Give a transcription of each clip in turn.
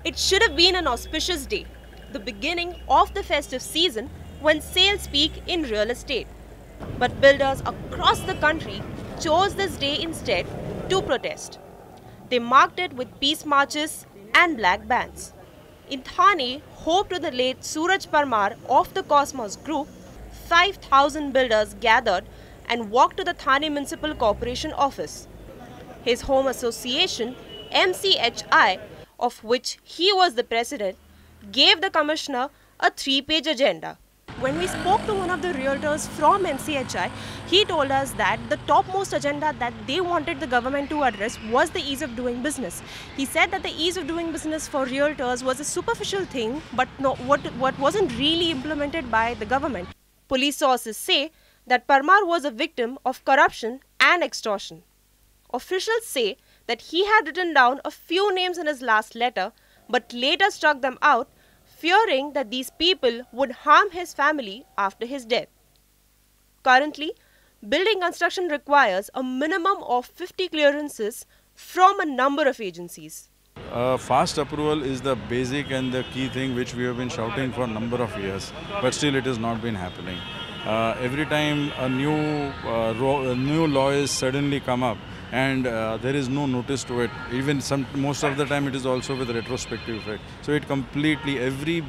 It should have been an auspicious day, the beginning of the festive season when sales peak in real estate. But builders across the country chose this day instead to protest. They marked it with peace marches and black bands. In Thane, home to the late Suraj Parmar of the Cosmos Group, 5,000 builders gathered and walked to the Thane Municipal Corporation office. His home association, MCHI, of which he was the president, gave the commissioner a 3-page agenda. When we spoke to one of the realtors from MCHI, he told us that the topmost agenda that they wanted the government to address was the ease of doing business. He said that the ease of doing business for realtors was a superficial thing, but what wasn't really implemented by the government. Police sources say that Parmar was a victim of corruption and extortion. Officials say that he had written down a few names in his last letter, but later struck them out, fearing that these people would harm his family after his death. Currently, building construction requires a minimum of 50 clearances from a number of agencies. Fast approval is the basic and the key thing which we have been shouting for a number of years, but still it has not been happening. Every time a new law is suddenly come up, and there is no notice to it. Even most of the time it is also with retrospective effect. So it completely, every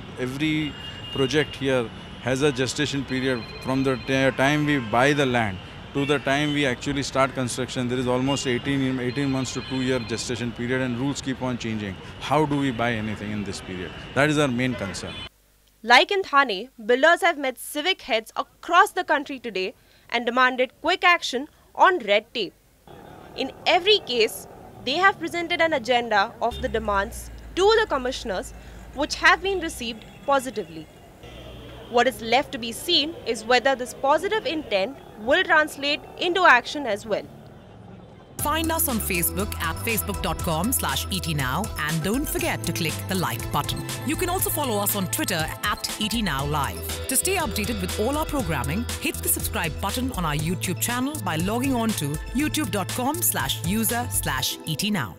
project here has a gestation period from the time we buy the land to the time we actually start construction. There is almost 18 months to 2-year gestation period, and rules keep on changing. How do we buy anything in this period? That is our main concern. Like in Thane, builders have met civic heads across the country today and demanded quick action on red tape. In every case, they have presented an agenda of the demands to the commissioners, which have been received positively. What is left to be seen is whether this positive intent will translate into action as well. Find us on Facebook at facebook.com/ETNow and don't forget to click the like button. You can also follow us on Twitter at ETNowLive. To stay updated with all our programming, hit the subscribe button on our YouTube channel by logging on to youtube.com/user/ETNow.